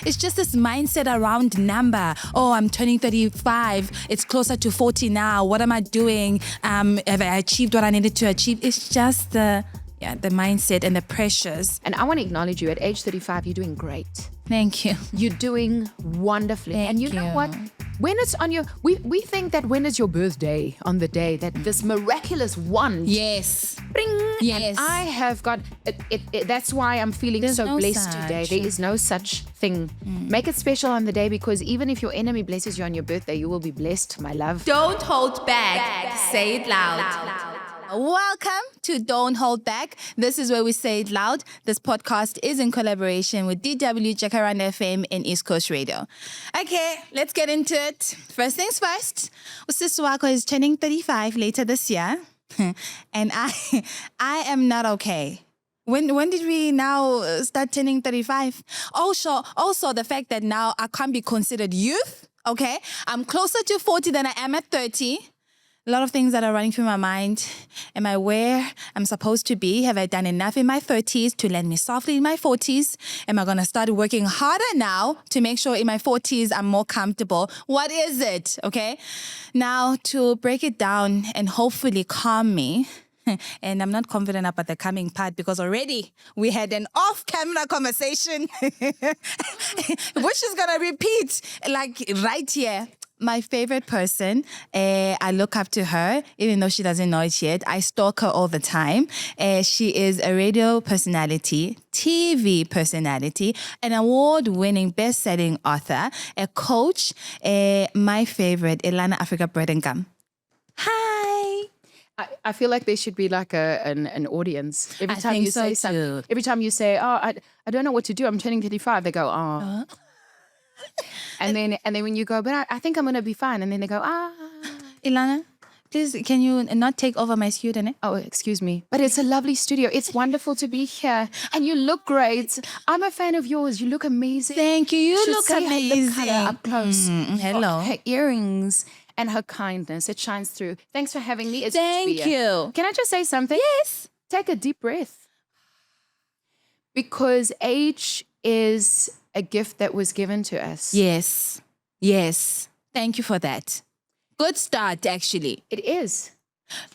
It's just this mindset around number. Oh, I'm turning 35. It's closer to 40 now. What am I doing? Have I achieved what I needed to achieve? It's just the mindset and the pressures. And I want to acknowledge you. At age 35, you're doing great. Thank you. You're doing wonderfully. Thank you know you. what? When it's on your, we think that when is your birthday, on the day that this miraculous wand, Yes. bring, Yes. and I have got, that's why I'm feeling There's so no blessed such. today. There is no such thing. Make it special on the day, because even if your enemy blesses you on your birthday, you will be blessed, my love. Don't hold back. Say it loud. Welcome to Don't Hold Back. This is where we say it loud. This podcast is in collaboration with DW Jacaranda FM and East Coast Radio. Okay, let's get into it. First things first, Usisi Wako is turning 35 later this year. And I am not okay. When did we now start turning 35? Also, the fact that now I can't be considered youth, okay? I'm closer to 40 than I am at 30. A lot of things that are running through my mind. Am I where I'm supposed to be? Have I done enough in my 30s to land me softly in my 40s? Am I going to start working harder now to make sure in my 40s I'm more comfortable? What is it? Okay. Now, to break it down and hopefully calm me, and I'm not confident about the coming part because already we had an off-camera conversation, which is going to repeat like right here. My favorite person, I look up to her, even though she doesn't know it yet. I stalk her all the time. She is a radio personality, TV personality, an award-winning best-selling author, a coach, my favorite, Elana Afrika-Bredenkamp. Hi. I feel like there should be like an audience. Every I time think you so say too. something, every time you say, oh, I don't know what to do, I'm turning 35, they go, oh. And then when you go, but I think I'm going to be fine. And then they go, Elana, please, can you not take over my student? Oh, excuse me. But it's a lovely studio. It's wonderful to be here. And you look great. I'm a fan of yours. You look amazing. Thank you. You Should look see her lip amazing. colour up close. Hello. Her earrings and her kindness. It shines through. Thanks for having me. It's good to be Thank here. you. Can I just say something? Yes. Take a deep breath. Because age is a gift that was given to us. Yes. Yes. Thank you for that. Good start, actually. It is.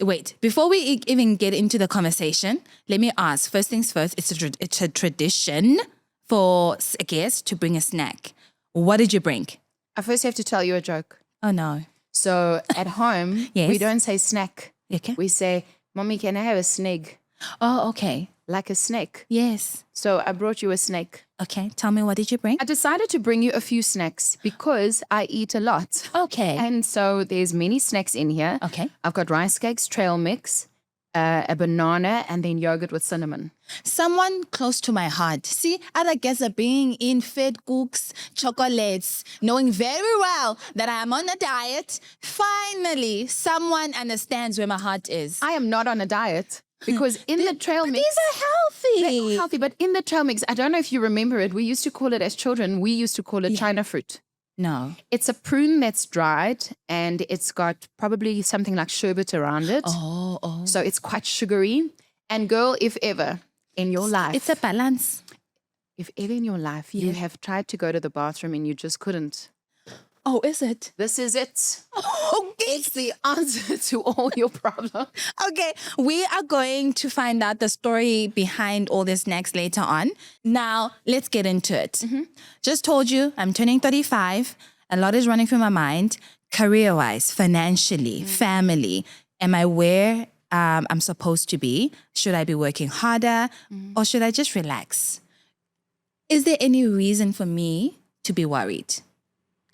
Wait, before we even get into the conversation, let me ask. First things first, it's a tradition for a guest to bring a snack. What did you bring? I first have to tell you a joke. Oh, no. So at home, Yes. we don't say snack. Okay. We say, Mommy, can I have a snake? Oh, okay. Like a snake. Yes. So I brought you a snake. Okay. Tell me, what did you bring? I decided to bring you a few snacks because I eat a lot. Okay. And so there's many snacks in here. Okay. I've got rice cakes, trail mix, a banana, and then yogurt with cinnamon. Someone close to my heart. See, other guests are bringing in fed cooks, chocolates, knowing very well that I am on a diet. Finally, someone understands where my heart is. I am not on a diet because in the trail mix... These are healthy. They're healthy, but in the trail mix, I don't know if you remember it, we used to call it as children, we used to call it China fruit. No. It's a prune that's dried and it's got probably something like sherbet around it. Oh. So it's quite sugary. And girl, if ever in your life, It's a balance. if ever in your life you have tried to go to the bathroom and you just couldn't, Oh, is it? this is it. Okay. It's the answer to all your problems. Okay, we are going to find out the story behind all this next later on. Now, let's get into it. Just told you, I'm turning 35. A lot is running through my mind. Career-wise, financially, family. Am I where I'm supposed to be? Should I be working harder? Or should I just relax? Is there any reason for me to be worried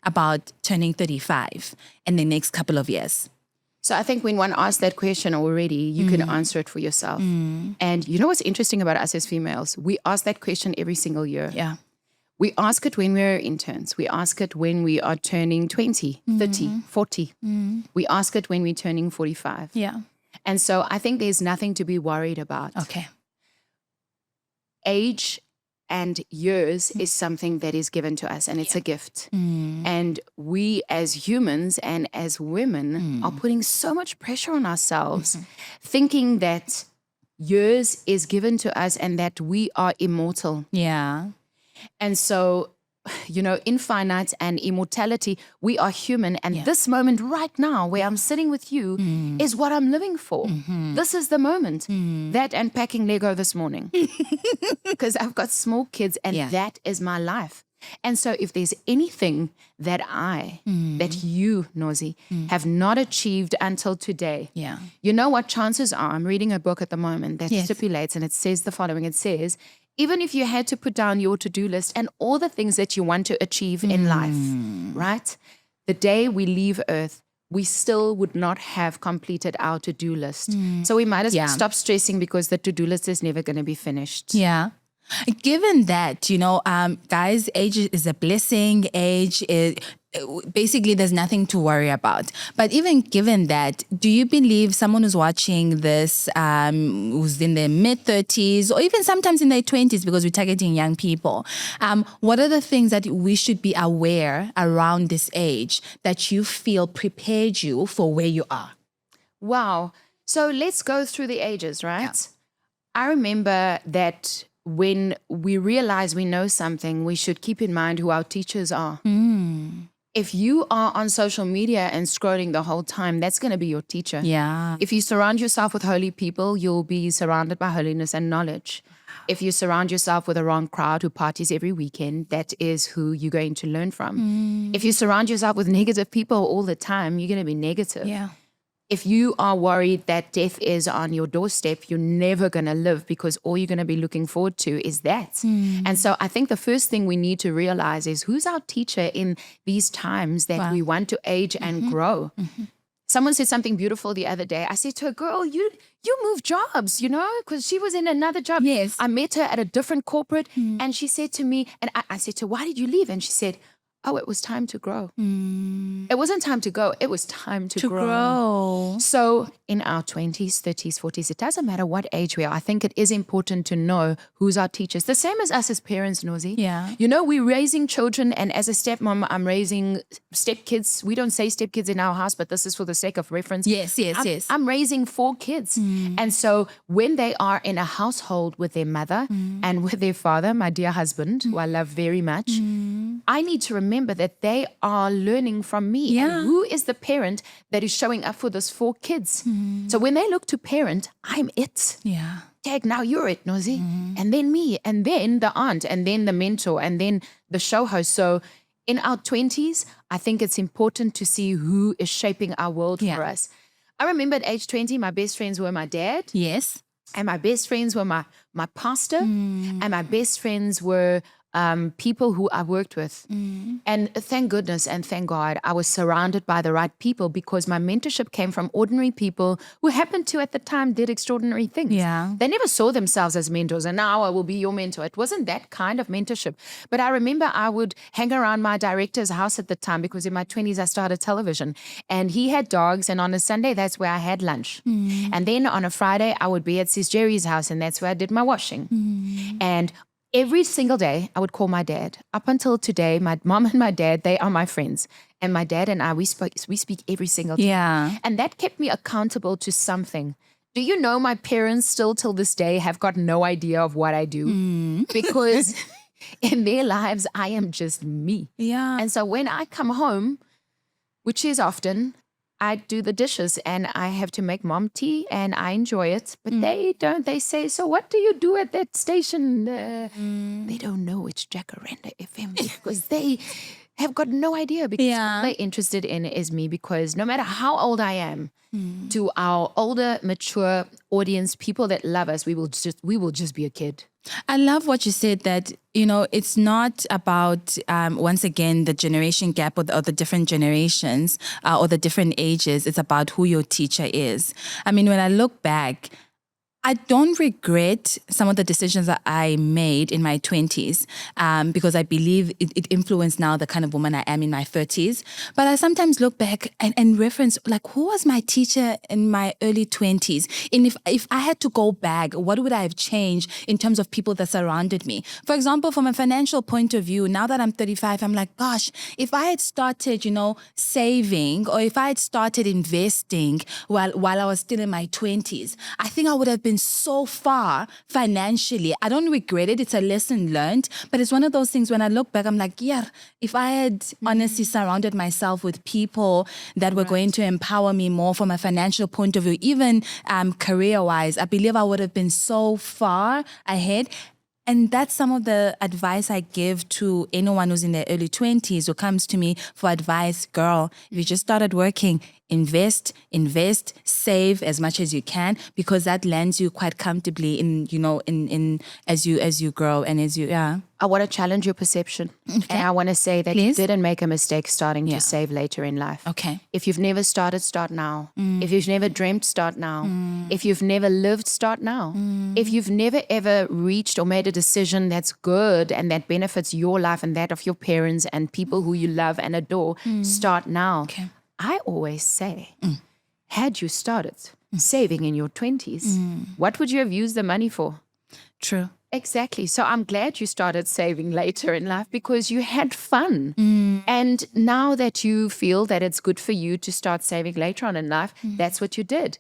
about turning 35 in the next couple of years? So I think when one asks that question already, you can answer it for yourself. And you know what's interesting about us as females? We ask that question every single year. Yeah. We ask it when we're interns. We ask it when we are turning 20, 30, 40. We ask it when we're turning 45. Yeah. And so I think there's nothing to be worried about. Okay. Age and years is something that is given to us, and it's a gift. And we as humans and as women are putting so much pressure on ourselves, thinking that years is given to us and that we are immortal. Yeah. And so infinite and immortality. We are human. And this moment right now where I'm sitting with you is what I'm living for. This is the moment. That and packing Lego this morning. Because I've got small kids and that is my life. And so if there's anything that that you, Nozi, have not achieved until today, you know what chances are? I'm reading a book at the moment that stipulates, and it says the following. It says, even if you had to put down your to-do list and all the things that you want to achieve in life, right? The day we leave Earth, we still would not have completed our to-do list. So we might as well stop stressing because the to-do list is never going to be finished. Yeah. Given that, guys, age is a blessing. Age is basically there's nothing to worry about. But even given that, do you believe someone who's watching this, who's in their mid-30s or even sometimes in their 20s, because we're targeting young people, what are the things that we should be aware around this age that you feel prepared you for where you are? Wow. So let's go through the ages, right? Yeah. I remember that when we realize we know something, we should keep in mind who our teachers are. If you are on social media and scrolling the whole time, that's going to be your teacher. Yeah. If you surround yourself with holy people, you'll be surrounded by holiness and knowledge. If you surround yourself with a wrong crowd who parties every weekend, that is who you're going to learn from. If you surround yourself with negative people all the time, you're going to be negative. Yeah. If you are worried that death is on your doorstep, you're never going to live because all you're going to be looking forward to is that. And so I think the first thing we need to realize is who's our teacher in these times that we want to age and grow. Someone said something beautiful the other day. I said to a girl, you moved jobs, because she was in another job. Yes. I met her at a different corporate and she said to me, and I said to her, why did you leave? And she said, oh, it was time to grow. It wasn't time to go. It was time to grow. So in our 20s, 30s, 40s, it doesn't matter what age we are. I think it is important to know who's our teachers. The same as us as parents, Nozi. Yeah. We're raising children, and as a stepmom, I'm raising stepkids. We don't say stepkids in our house, but this is for the sake of reference. Yes. I'm raising 4 kids. And so when they are in a household with their mother and with their father, my dear husband, who I love very much, I need to remember that they are learning from me. Yeah. And who is the parent that is showing up for those 4 kids? So when they look to parent, I'm it. Yeah. Tag, now you're it, Nozi. And then me, and then the aunt, and then the mentor, and then the show host. So in our 20s, I think it's important to see who is shaping our world for us. I remember at age 20, my best friends were my dad. Yes. And my best friends were my pastor. And my best friends were people who I worked with. And thank goodness and thank God I was surrounded by the right people, because my mentorship came from ordinary people who happened to at the time did extraordinary things. Yeah. They never saw themselves as mentors and now I will be your mentor. It wasn't that kind of mentorship. But I remember I would hang around my director's house at the time, because in my 20s I started television, and he had dogs, and on a Sunday that's where I had lunch. And then on a Friday I would be at Sis Jerry's house, and that's where I did my washing. And every single day, I would call my dad. Up until today, my mom and my dad, they are my friends. And my dad and I, we speak every single day. Yeah. And that kept me accountable to something. Do you know my parents still till this day have got no idea of what I do? Because in their lives, I am just me. Yeah. And so when I come home, which is often, I do the dishes and I have to make mom tea and I enjoy it. But they don't. They say, so what do you do at that station? They don't know it's Jacaranda FM because they have got no idea, because all they're interested in is me, because no matter how old I am, to our older, mature audience, people that love us, we will just be a kid. I love what you said, that, it's not about, once again, the generation gap or the different generations or the different ages. It's about who your teacher is. I mean, when I look back, I don't regret some of the decisions that I made in my 20s because I believe it influenced now the kind of woman I am in my 30s. But I sometimes look back and reference, like, who was my teacher in my early 20s? And if I had to go back, what would I have changed in terms of people that surrounded me? For example, from a financial point of view, now that I'm 35, I'm like, gosh, if I had started, saving, or if I had started investing while I was still in my 20s, I think I would have been so far financially. I don't regret it. It's a lesson learned. But it's one of those things when I look back, I'm like, yeah, if I had honestly surrounded myself with people that were going to empower me more from a financial point of view, even career-wise, I believe I would have been so far ahead. And that's some of the advice I give to anyone who's in their early 20s who comes to me for advice. Girl, if you just started working, invest, save as much as you can, because that lands you quite comfortably in as you grow and as you, I want to challenge your perception. Okay. And I want to say that you didn't make a mistake starting to save later in life. Okay. If you've never started, start now. If you've never dreamt, start now. If you've never lived, start now. If you've never ever reached or made a decision that's good and that benefits your life and that of your parents and people who you love and adore, start now. Okay. I always say, had you started saving in your 20s, what would you have used the money for? True. Exactly. So I'm glad you started saving later in life because you had fun. And now that you feel that it's good for you to start saving later on in life, that's what you did.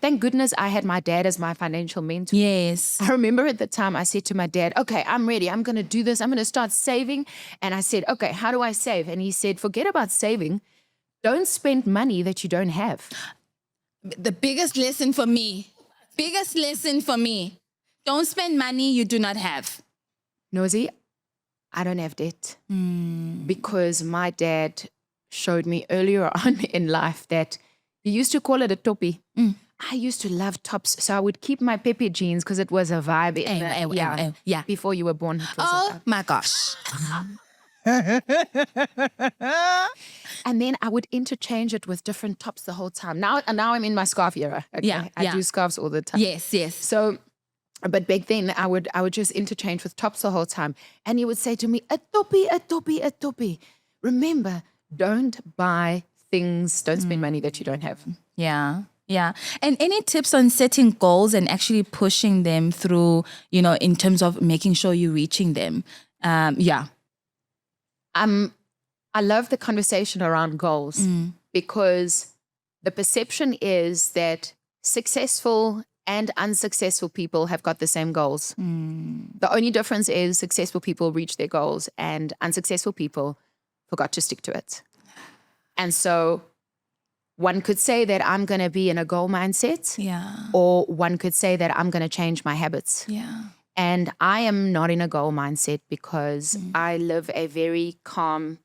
Thank goodness I had my dad as my financial mentor. Yes. I remember at the time I said to my dad, okay, I'm ready. I'm going to do this. I'm going to start saving. And I said, okay, how do I save? And he said, forget about saving. Don't spend money that you don't have. The biggest lesson for me, don't spend money you do not have. Nozi, I don't have debt because my dad showed me earlier on in life that he used to call it a toppie. I used to love tops, so I would keep my peppy jeans because it was a vibe. Before you were born. Oh my gosh. And then I would interchange it with different tops the whole time. Now I'm in my scarf era. Okay? I do scarves all the time. Yes. So, but back then I would just interchange with tops the whole time. And he would say to me, a toppie. Remember, don't buy things, don't spend money that you don't have. Yeah. And any tips on setting goals and actually pushing them through, in terms of making sure you're reaching them? I love the conversation around goals because the perception is that successful and unsuccessful people have got the same goals. The only difference is successful people reach their goals and unsuccessful people forgot to stick to it. And so one could say that I'm going to be in a goal mindset, or one could say that I'm going to change my habits. And I am not in a goal mindset because I live a very calm,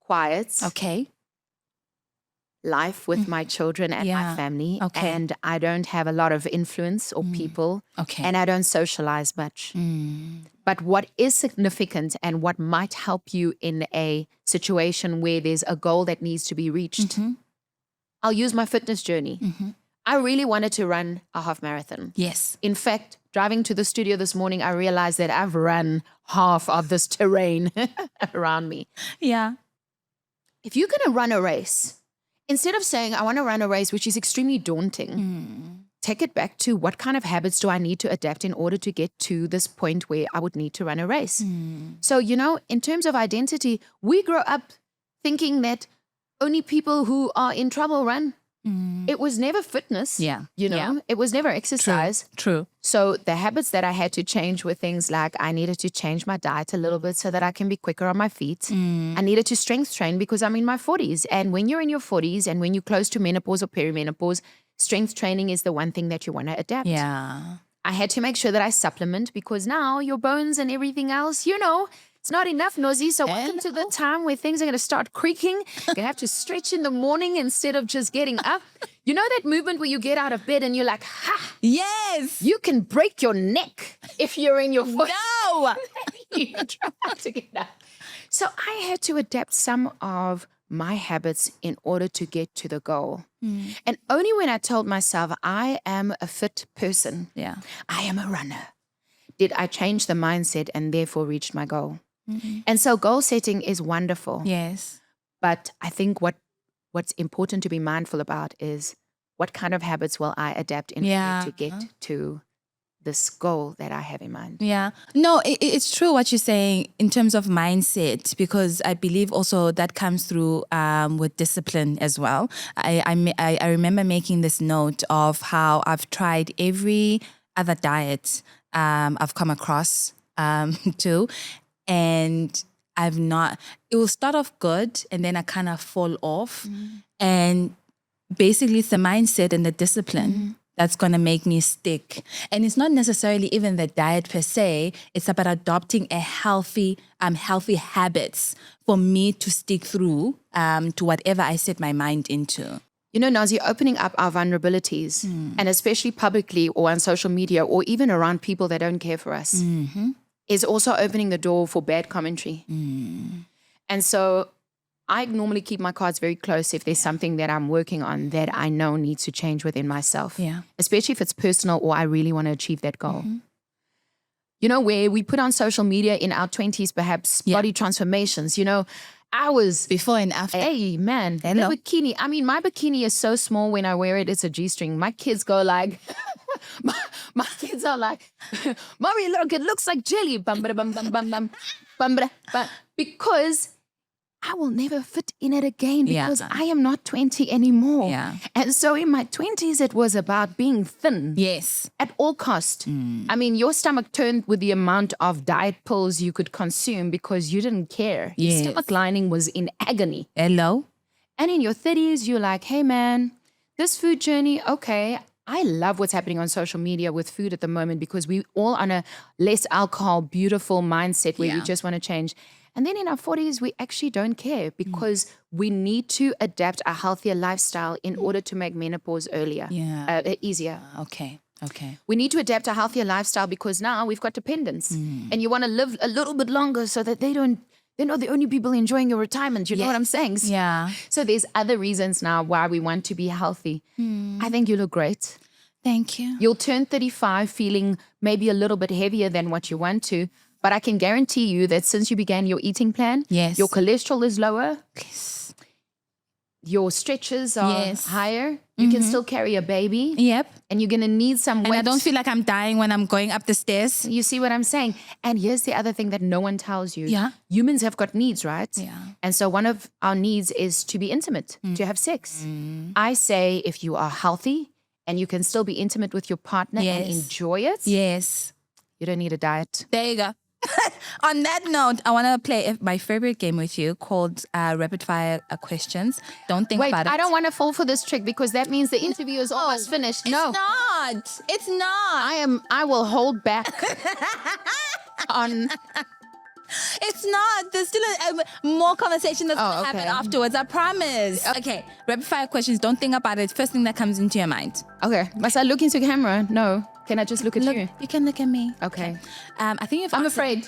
quiet life with my children and my family. And I don't have a lot of influence or people. And I don't socialize much. But what is significant and what might help you in a situation where there's a goal that needs to be reached, I'll use my fitness journey. I really wanted to run a half marathon. Yes. In fact, driving to the studio this morning, I realized that I've run half of this terrain around me. Yeah. If you're going to run a race, instead of saying, I want to run a race, which is extremely daunting, take it back to what kind of habits do I need to adapt in order to get to this point where I would need to run a race. So, in terms of identity, we grow up thinking that only people who are in trouble run. It was never fitness. It was never exercise. True. So the habits that I had to change were things like I needed to change my diet a little bit so that I can be quicker on my feet. I needed to strength train because I'm in my 40s. And when you're in your 40s and when you're close to menopause or perimenopause, strength training is the one thing that you want to adapt. Yeah. I had to make sure that I supplement because now your bones and everything else, it's not enough, Nozi. So welcome to the time where things are going to start creaking. You're going to have to stretch in the morning instead of just getting up. You know that movement where you get out of bed and you're like, ha! Yes! You can break your neck if you're in your foot. No! You try to get up. So I had to adapt some of my habits in order to get to the goal. And only when I told myself I am a fit person, I am a runner, did I change the mindset and therefore reach my goal. And so goal setting is wonderful. Yes. But I think what's important to be mindful about is what kind of habits will I adapt in order to get to this goal that I have in mind. Yeah. No, it's true what you're saying in terms of mindset, because I believe also that comes through with discipline as well. I remember making this note of how I've tried every other diet I've come across too, and I've not, it will start off good and then I kind of fall off. And basically it's the mindset and the discipline that's going to make me stick. And it's not necessarily even the diet per se. It's about adopting a healthy habits for me to stick through to whatever I set my mind into. You know, Nazi, opening up our vulnerabilities, and especially publicly or on social media or even around people that don't care for us, is also opening the door for bad commentary. And so I normally keep my cards very close if there's something that I'm working on that I know needs to change within myself, especially if it's personal or I really want to achieve that goal. You know, where we put on social media in our 20s, perhaps body transformations, you know, I was before and after. Hey, man, the bikini. I mean, my bikini is so small when I wear it, it's a G-string. My kids go like, my kids are like, Mommy, look, it looks like jelly. Bum, bada, bum, bum, bum, bum, bum, bada, bum. Because I will never fit in it again because I am not 20 anymore. And so in my 20s, it was about being thin. Yes. At all cost. I mean, your stomach turned with the amount of diet pills you could consume because you didn't care. Your stomach lining was in agony. Hello? And in your 30s, you're like, hey, man, this food journey, okay. I love what's happening on social media with food at the moment because we all on a less alcohol, beautiful mindset where we just want to change. And then in our 40s, we actually don't care because we need to adapt a healthier lifestyle in order to make menopause earlier, easier. Okay. We need to adapt a healthier lifestyle because now we've got dependents and you want to live a little bit longer so that they're not the only people enjoying your retirement. You know what I'm saying? Yeah. So there's other reasons now why we want to be healthy. I think you look great. Thank you. You'll turn 35 feeling maybe a little bit heavier than what you want to. But I can guarantee you that since you began your eating plan, your cholesterol is lower. Yes. Your stretches are higher. You can still carry a baby. Yep. And you're going to need some weight. And I don't feel like I'm dying when I'm going up the stairs. You see what I'm saying? And here's the other thing that no one tells you. Humans have got needs, right? And so one of our needs is to be intimate, to have sex. I say if you are healthy and you can still be intimate with your partner and enjoy it. You don't need a diet. There you go. On that note, I want to play my favorite game with you called Rapid Fire Questions. Don't think about it. I don't want to fall for this trick because that means the interview is almost finished. No. It's not. I will hold back on... It's not. There's still more conversation that's going to happen afterwards. I promise. Okay. Rapid fire questions. Don't think about it. First thing that comes into your mind. Okay. Must I look into the camera? No. Can I just look at you? You can look at me. Okay. I think I'm afraid.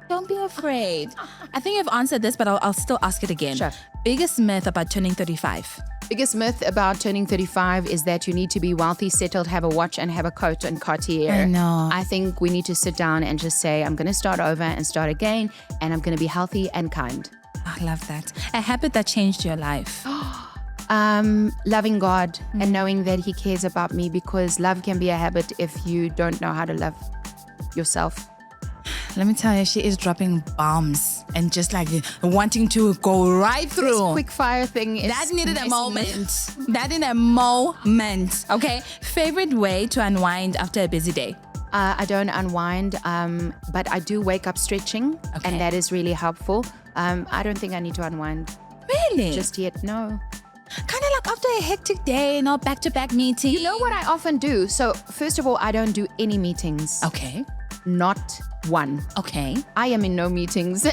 Don't be afraid. I think you've answered this, but I'll still ask it again. Sure. Biggest myth about turning 35? Biggest myth about turning 35 is that you need to be wealthy, settled, have a watch and have a coat and Cartier. I know. I think we need to sit down and just say, I'm going to start over and start again, and I'm going to be healthy and kind. I love that. A habit that changed your life. Loving God and knowing that He cares about me, because love can be a habit if you don't know how to love yourself. Let me tell you, she is dropping bombs and just like wanting to go right through. This quick fire thing is that needed a moment. That in a moment. Okay. Favorite way to unwind after a busy day? I don't unwind, but I do wake up stretching, and that is really helpful. I don't think I need to unwind. Really? Just yet, no. Kind of like after a hectic day, back-to-back meetings. You know what I often do? So first of all, I don't do any meetings. Okay. Not one. Okay. I am in no meetings.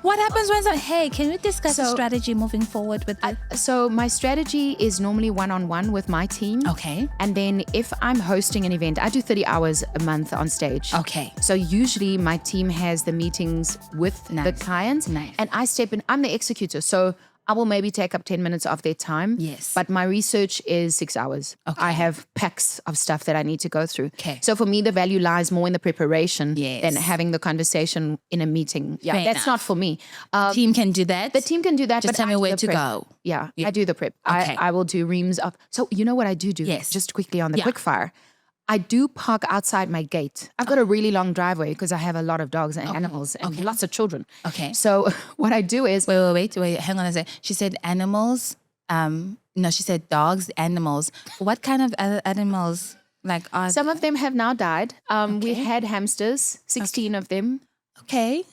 What happens when hey, can we discuss a strategy moving forward with this? So my strategy is normally one-on-one with my team. Okay. And then if I'm hosting an event, I do 30 hours a month on stage. Okay. So usually my team has the meetings with the clients. Nice. And I step in, I'm the executor. So I will maybe take up 10 minutes of their time. Yes. But my research is 6 hours. Okay. I have packs of stuff that I need to go through. Okay. So for me, the value lies more in the preparation Yes. than having the conversation in a meeting. Yeah, Fair that's enough. not for me. Team can do that. The team can do that. Just but tell me I do where the to prep. go. Yeah, I do the prep. Okay. I will do reams of... So you know what I do? Yes. Just quickly on the Yeah. quick fire. I do park outside my gate. I've got a really long driveway because I have a lot of dogs and animals and lots of children. Okay. So what I do is... Wait. Hang on a second. She said animals. No, she said dogs, animals. What kind of other animals? Like are Some of them have now died. We had hamsters, 16 of them. Okay.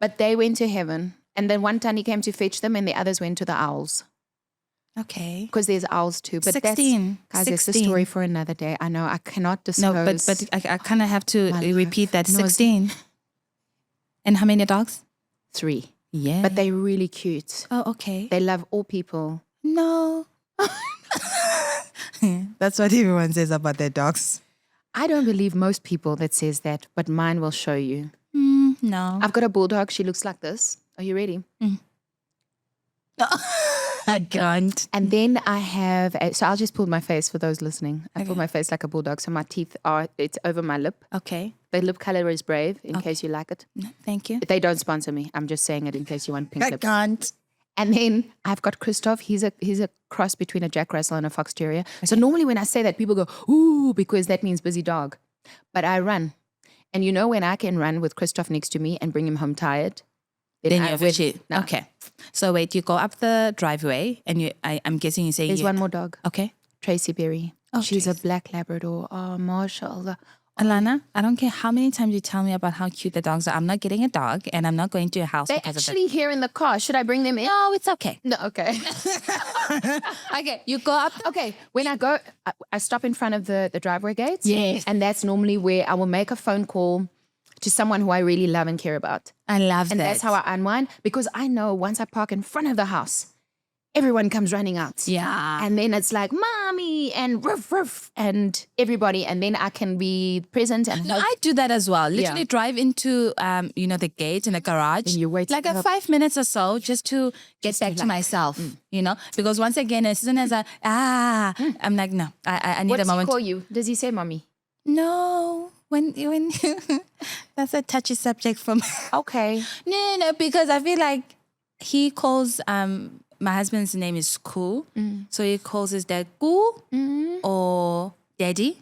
But they went to heaven. And then one time he came to fetch them and the others went to the owls. Okay. Because there's owls too. But 16. Guys, it's a story for another day. I know I cannot disclose. No, but I kind of have to repeat that. 16. And how many dogs? 3. Yeah. But they're really cute. Oh, okay. They love all people. No. That's what everyone says about their dogs. I don't believe most people that says that, but mine will show you. No. I've got a bulldog. She looks like this. Are you ready? I can't. And then I have, so I'll just pull my face for those listening. I pull my face like a bulldog. So my teeth it's over my lip. Okay. The lip color is Brave, in case you like it. No, thank you. But they don't sponsor me. I'm just saying it in case you want pink lips. Can't. And then I've got Christoph. He's a cross between a Jack Russell and a Fox Terrier. Okay. So normally when I say that, people go, ooh, because that means busy dog. But I run. And you know when I can run with Christoph next to me and bring him home tired? Then you have to. No. Okay. So wait, you go up the driveway and I'm guessing you say... There's one more dog. Okay. Tracy Berry. Oh, she's a black Labrador. Oh, mashallah. Alana, I don't care how many times you tell me about how cute the dogs are. I'm not getting a dog and I'm not going to a house They're because actually here in the car. Should I bring them in? No, it's okay. No, okay. Okay, you go up. Okay, when I go, I stop in front of the driveway gates. Yes. And that's normally where I will make a phone call to someone who I really love and care about. I love and that. And that's how I unwind, because I know once I park in front of the house, everyone comes running out. Yeah. And then it's like, mommy, and ruff, ruff, and everybody. And then I can be present. And no, I do that as well. Literally drive into, the gate in the garage. And you wait like 5 minutes or so just to get back to myself, because once again, as soon as I'm like, no, I need a moment. What does he call you? Does he say mommy? No. When that's a touchy subject for me. Okay. No, because I feel like he calls my husband's name is Ku, so he calls his dad Ku or Daddy.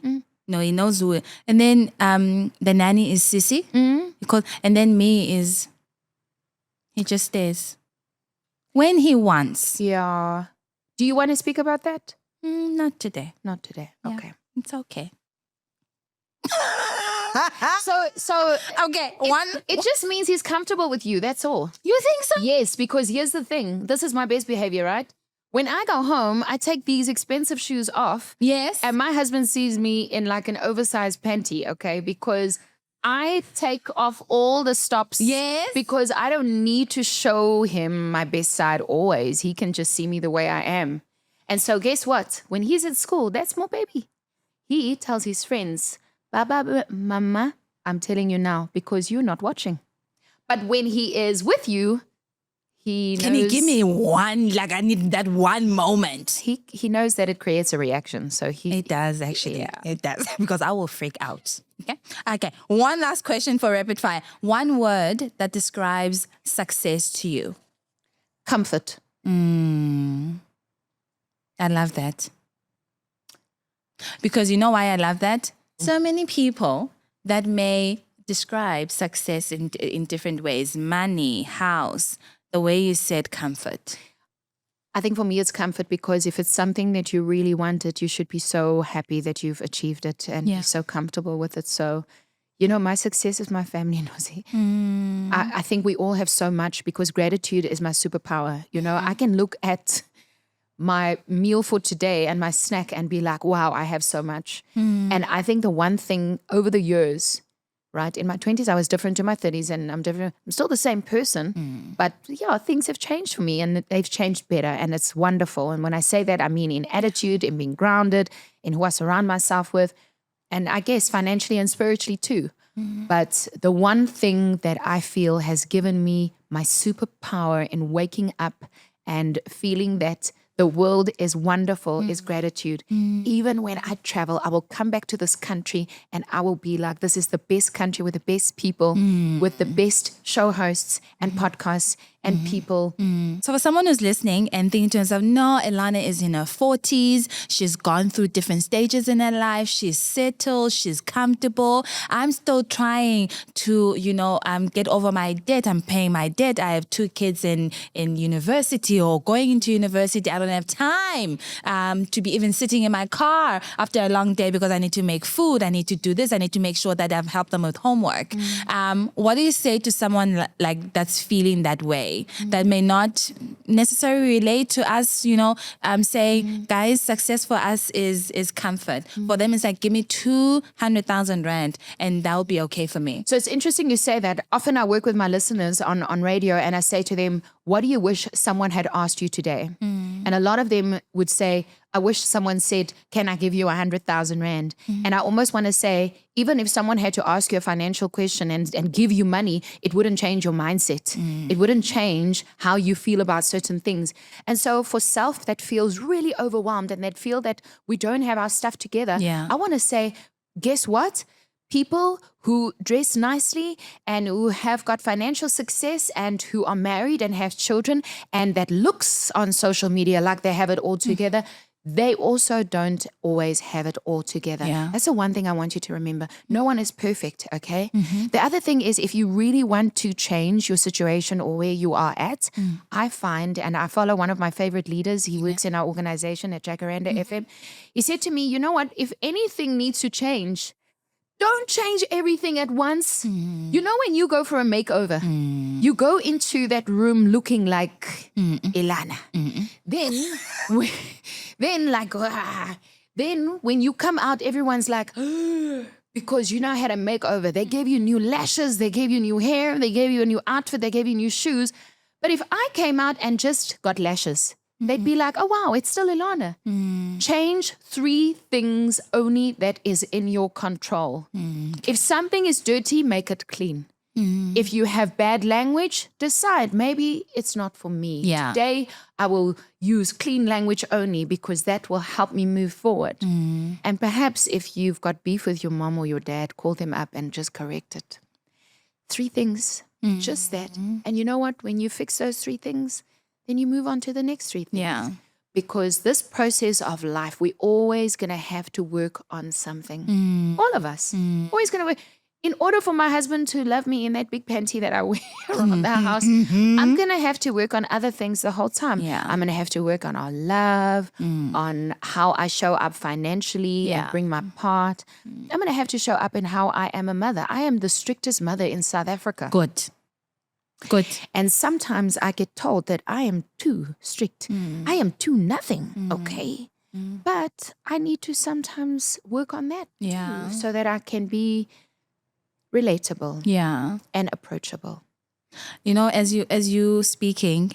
No, he knows who. And then the nanny is Sissy. And then me is, he just stays when he wants. Yeah. Do you want to speak about that? Not today. Not today. Yeah, okay. it's okay. So okay, it just means he's comfortable with you. That's all. You think so? Yes, because here's the thing. This is my best behavior, right? When I go home, I take these expensive shoes off. Yes. And my husband sees me in like an oversized panty, okay? Because I take off all the stops. Yes. Because I don't need to show him my best side always. He can just see me the way I am. And so guess what? When he's at school, that's more baby. He tells his friends, Baba, Mama, I'm telling you now because you're not watching. But when he is with you, he knows... Can you give me one? Like I need that one moment. He knows that it creates a reaction. So It does actually. Yeah. It does. Because I will freak out. Okay. One last question for rapid fire. One word that describes success to you. Comfort. I love that. Because you know why I love that? So many people that may describe success in different ways. Money, house, the way you said comfort. I think for me it's comfort because if it's something that you really wanted, you should be so happy that you've achieved it and be so comfortable with it. So, my success is my family, Nozi. I think we all have so much because gratitude is my superpower. I can look at my meal for today and my snack and be like, wow, I have so much. And I think the one thing over the years, right, in my 20s, I was different to my 30s and I'm different. I'm still the same person, but things have changed for me and they've changed better and it's wonderful. And when I say that, I mean in attitude, in being grounded, in who I surround myself with, and I guess financially and spiritually too. But the one thing that I feel has given me my superpower in waking up and feeling that the world is wonderful, is gratitude. Even when I travel, I will come back to this country and I will be like, this is the best country with the best people, with the best show hosts and podcasts. and people. So for someone who's listening and thinking to herself, no, Elana is in her 40s. She's gone through different stages in her life. She's settled. She's comfortable. I'm still trying to, get over my debt. I'm paying my debt. I have 2 kids in university or going into university. I don't have time to be even sitting in my car after a long day because I need to make food. I need to do this. I need to make sure that I've helped them with homework. What do you say to someone like that's feeling that way, that may not necessarily relate to us, saying, guys, success for us is comfort. For them, it's like, give me 200,000 rand and that'll be okay for me. So it's interesting you say that. Often I work with my listeners on radio and I say to them, what do you wish someone had asked you today? And a lot of them would say, I wish someone said, can I give you 100,000 rand? And I almost want to say, even if someone had to ask you a financial question and give you money, it wouldn't change your mindset. It wouldn't change how you feel about certain things. And so for self that feels really overwhelmed and that feel that we don't have our stuff together, I want to say, guess what? People who dress nicely and who have got financial success and who are married and have children and that looks on social media like they have it all together, they also don't always have it all together. That's the one thing I want you to remember. No one is perfect, okay? The other thing is, if you really want to change your situation or where you are at, I find, and I follow one of my favorite leaders, he works in our organization at Jacaranda FM. He said to me, you know what, if anything needs to change, don't change everything at once. You know, when you go for a makeover, you go into that room looking like Elana. Then when you come out, everyone's like, because you now had a makeover. They gave you new lashes, they gave you new hair, they gave you a new outfit, they gave you new shoes. But if I came out and just got lashes, they'd be like, oh, wow, it's still Elana. Change 3 things only that is in your control. If something is dirty, make it clean. If you have bad language, decide, maybe it's not for me. Today, I will use clean language only because that will help me move forward. And perhaps if you've got beef with your mom or your dad, call them up and just correct it. 3 things, just that. And you know what? When you fix those 3 things, then you move on to the next 3 things. Because this process of life, we're always going to have to work on something. All of us. Always going to work. In order for my husband to love me in that big panty that I wear around the house, I'm going to have to work on other things the whole time. I'm going to have to work on our love, on how I show up financially and bring my part. I'm going to have to show up in how I am a mother. I am the strictest mother in South Africa. Good. And sometimes I get told that I am too strict. I am too nothing, okay? But I need to sometimes work on that too, so that I can be relatable and approachable. You know, as you speaking,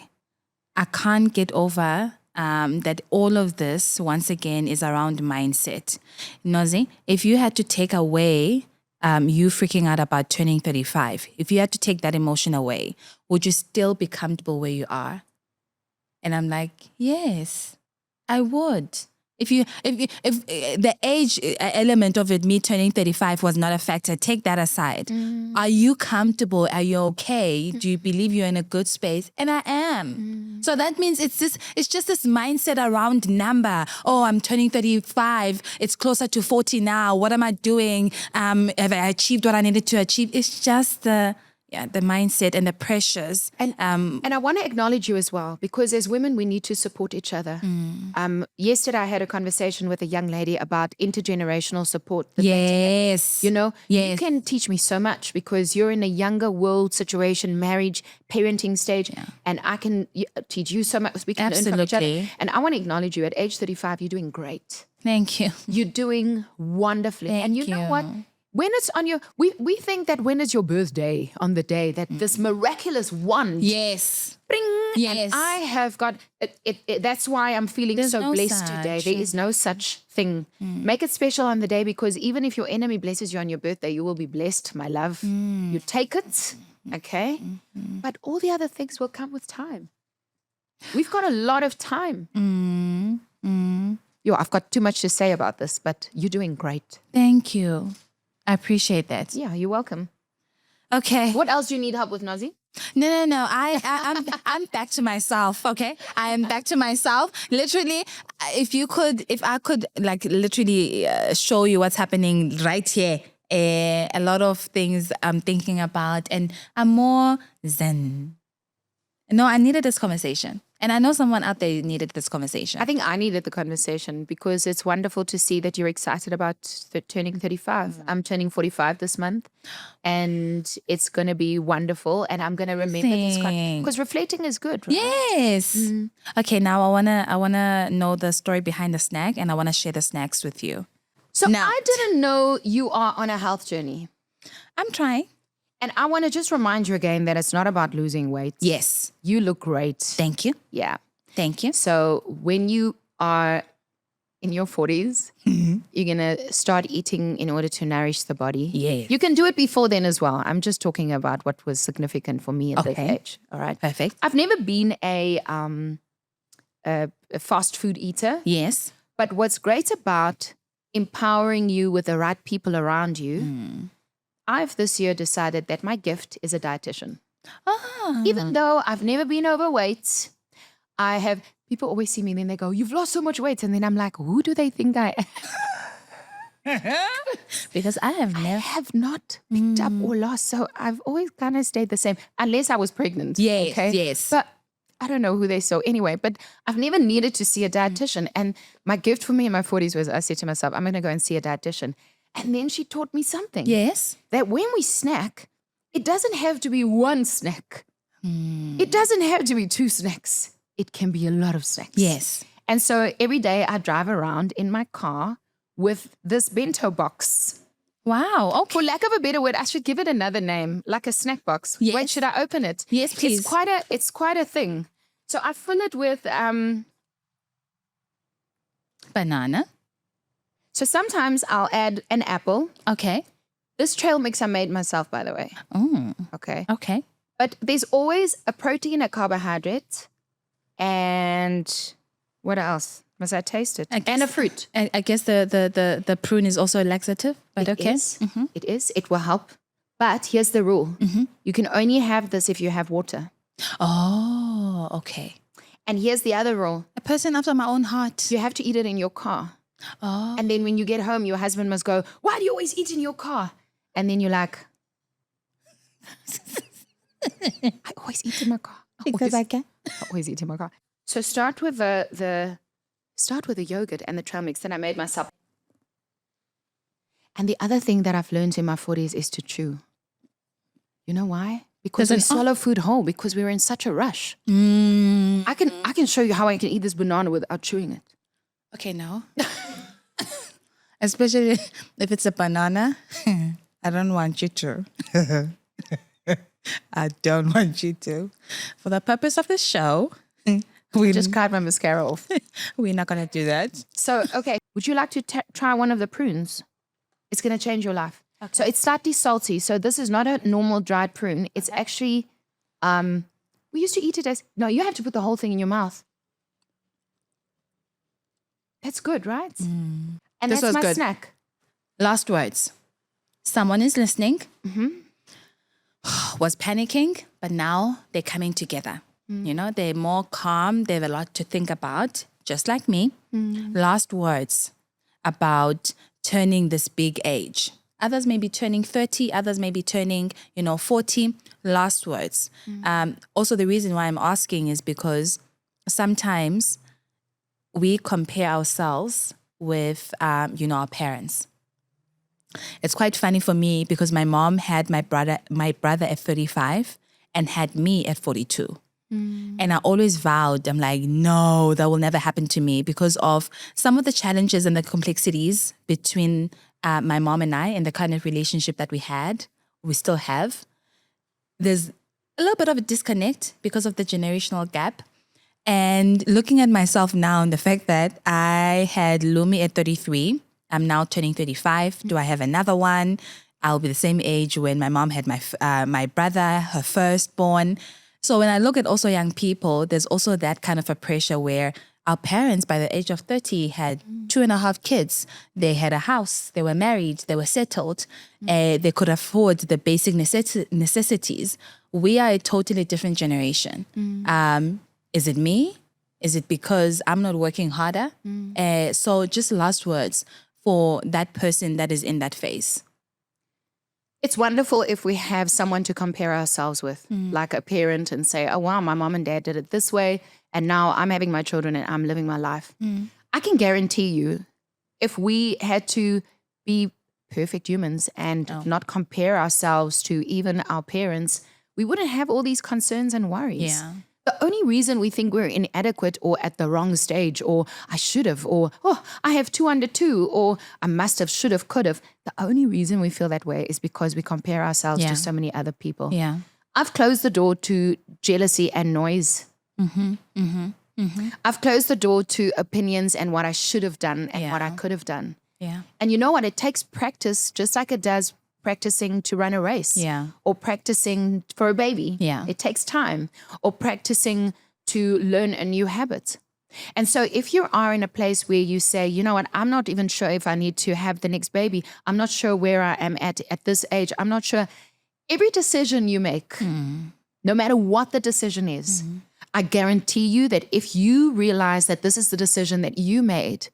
I can't get over that all of this, once again, is around mindset. Nozi, if you had to take away you freaking out about turning 35, if you had to take that emotion away, would you still be comfortable where you are? And I'm like, yes, I would. If the age element of it, me turning 35 was not a factor, take that aside. Are you comfortable? Are you okay? Do you believe you're in a good space? And I am. So that means it's just this mindset around number. Oh, I'm turning 35. It's closer to 40 now. What am I doing? Have I achieved what I needed to achieve? It's just the mindset and the pressures. And I want to acknowledge you as well, because as women, we need to support each other. Yesterday, I had a conversation with a young lady about intergenerational support. Yes. You know, you can teach me so much because you're in a younger world situation, marriage, parenting stage, and I can teach you so much. We can learn from each other. And I want to acknowledge you. At age 35, you're doing great. Thank you. You're doing wonderfully. And you know what? When it's on your, we think that when it's your birthday, on the day that this miraculous wand, bring, and I have got, that's why I'm feeling so blessed today. There is no such thing. Make it special on the day, because even if your enemy blesses you on your birthday, you will be blessed, my love. You take it, okay? But all the other things will come with time. We've got a lot of time. Yo, I've got too much to say about this, but you're doing great. Thank you. I appreciate that. Yeah, you're welcome. Okay. What else do you need help with, Nozi? No. I'm back to myself. Okay, I am back to myself. Literally, if I could like literally show you what's happening right here. A lot of things I'm thinking about, and I'm more zen. No, I needed this conversation. And I know someone out there needed this conversation. I think I needed the conversation because it's wonderful to see that you're excited about turning 35. I'm turning 45 this month, and it's going to be wonderful. And I'm going to remember this because reflecting is good, right? Yes. Okay, now I wanna know the story behind the snack, and I wanna share the snacks with you. So Now- I didn't know you are on a health journey. I'm trying. And I want to just remind you again that it's not about losing weight. Yes. You look great. Thank you. Yeah. Thank you. So when you are in your 40s, you're going to start eating in order to nourish the body. Yeah. You can do it before then as well. I'm just talking about what was significant for me at this age. All right. Perfect. I've never been a fast food eater. Yes. But what's great about empowering you with the right people around you, I've this year decided that my gift is a dietitian. Even though I've never been overweight, people always see me and then they go, "You've lost so much weight." And then I'm like, who do they think I am? Because I have I never. have not picked up or lost. So I've always kind of stayed the same, unless I was pregnant. Yes, okay? yes. But I don't know who they saw anyway, but I've never needed to see a dietitian. And my gift for me in my 40s was I said to myself, I'm going to go and see a dietitian. And then she taught me something. Yes. That when we snack, it doesn't have to be one snack. It doesn't have to be 2 snacks. It can be a lot of snacks. Yes. And so every day I drive around in my car with this bento box. Wow. Okay. For lack of a better word, I should give it another name, like a snack box. Yes. Wait, should I open it? Yes, please. It's quite a thing. So I fill it with Banana. So sometimes I'll add an apple. Okay. This trail mix I made myself, by the way. Okay. Okay. But there's always a protein, a carbohydrate, and what else? Must I taste it? And a fruit. I guess the prune is also a laxative, but It okay. is. It is. It will help. But here's the rule. You can only have this if you have water. Oh, okay. And here's the other rule. A person after my own heart. You have to eat it in your car. Oh. And then when you get home, your husband must go, "Why do you always eat in your car?" And then you're like, I always eat in my car. Because I can. I always eat in my car. So start with the yogurt and the trail mix that I made myself. And the other thing that I've learned in my 40s is to chew. You know why? Because we swallow food whole because we're in such a rush. I can show you how I can eat this banana without chewing it. Okay, no. Especially if it's a banana. I don't want you to. I don't want you to. For the purpose of the show, We just cried my mascara off. we're not going to do that. So, okay. Would you like to try one of the prunes? It's going to change your life. Okay. So it's slightly salty. So this is not a normal dried prune. It's actually, we used to eat it as, no, you have to put the whole thing in your mouth. That's good, right? And This that's was my good. snack. Last words. Someone is listening, was panicking, but now they're coming together. You know, they're more calm. They have a lot to think about, just like me. Last words about turning this big age. Others may be turning 30, others may be turning, 40. Last words. Also, the reason why I'm asking is because sometimes we compare ourselves with, our parents. It's quite funny for me because my mom had my brother at 35 and had me at 42. And I always vowed, I'm like, no, that will never happen to me because of some of the challenges and the complexities between my mom and I and the kind of relationship that we still have. There's a little bit of a disconnect because of the generational gap. And looking at myself now and the fact that I had Lumi at 33, I'm now turning 35. Do I have another one? I'll be the same age when my mom had my brother, her firstborn. So when I look at also young people, there's also that kind of a pressure where our parents by the age of 30 had 2.5 kids. They had a house, they were married, they were settled, they could afford the basic necessities. we are a totally different generation. Is it me? Is it because I'm not working harder? So just last words for that person that is in that phase. It's wonderful if we have someone to compare ourselves with, like a parent, and say, oh, wow, my mom and dad did it this way, and now I'm having my children and I'm living my life. I can guarantee you, if we had to be perfect humans and not compare ourselves to even our parents, we wouldn't have all these concerns and worries. Yeah. The only reason we think we're inadequate or at the wrong stage, or I should have, or I have 2 under 2, or I must have, should have, could have. The only reason we feel that way is because we compare ourselves to so many other people. Yeah. I've closed the door to jealousy and noise. I've closed the door to opinions and what I should have done and what I could have done. Yeah. And you know what? It takes practice, just like it does practicing to run a race. Yeah. Or practicing for a baby. Yeah. It takes time. Or practicing to learn a new habit. And so if you are in a place where you say, you know what, I'm not even sure if I need to have the next baby. I'm not sure where I am at this age. I'm not sure. Every decision you make, no matter what the decision is, I guarantee you that if you realize that this is the decision that you made,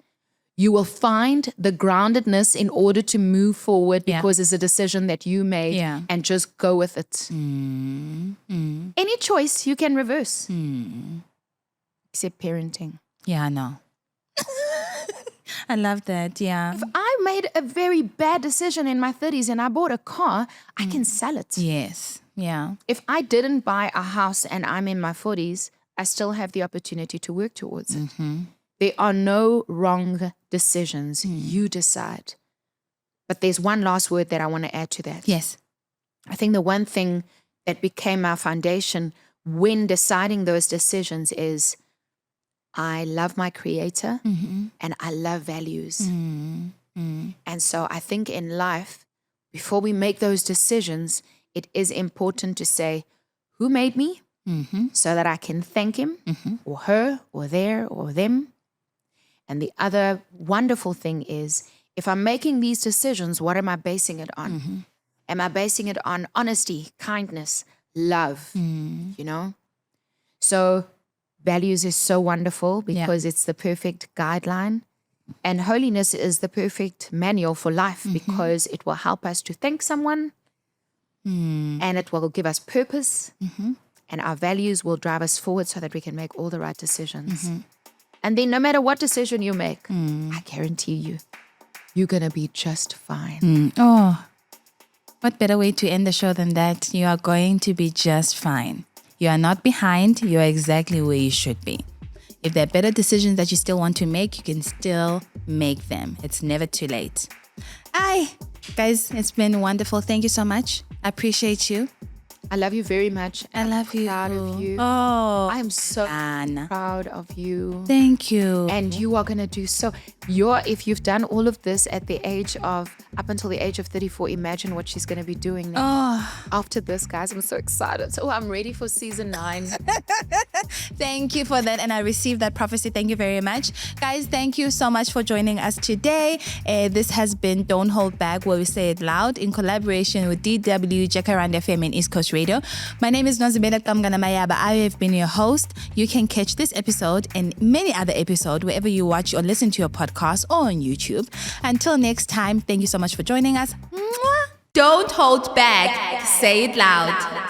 you will find the groundedness in order to move forward because it's a decision that you made and just go with it. Any choice you can reverse, except parenting. Yeah, I know. I love that, yeah. If I made a very bad decision in my 30s and I bought a car, I can sell it. Yes, yeah. If I didn't buy a house and I'm in my 40s, I still have the opportunity to work towards it. There are no wrong decisions. You decide. But there's one last word that I want to add to that. Yes. I think the one thing that became our foundation when deciding those decisions is I love my creator and I love values. And so I think in life, before we make those decisions, it is important to say, who made me? So that I can thank him or her or there or them. And the other wonderful thing is, if I'm making these decisions, what am I basing it on? Am I basing it on honesty, kindness, love, you know? So values is so wonderful because it's the perfect guideline. And holiness is the perfect manual for life because it will help us to thank someone and it will give us purpose and our values will drive us forward so that we can make all the right decisions. And then no matter what decision you make, I guarantee you, you're going to be just fine. Oh, what better way to end the show than that? You are going to be just fine. You are not behind. You are exactly where you should be. If there are better decisions that you still want to make, you can still make them. It's never too late. Guys, it's been wonderful. Thank you so much. I appreciate you. I love you very much. I love you. Proud of you. Oh, I am so Anna. proud of you. Thank you. And you are going to do so. If you've done all of this up until the age of 34, imagine what she's going to be doing now. After this, guys, I'm so excited. So I'm ready for season 9. Thank you for that. And I received that prophecy. Thank you very much. Guys, thank you so much for joining us today. This has been Don't Hold Back, where we say it loud in collaboration with DW, Jacaranda FM and East Coast Radio. My name is Nozibele Qamngana-Mayaba. I have been your host. You can catch this episode and many other episodes wherever you watch or listen to your podcast or on YouTube. Until next time, thank you so much for joining us. Mwah! Don't hold back. Say it loud.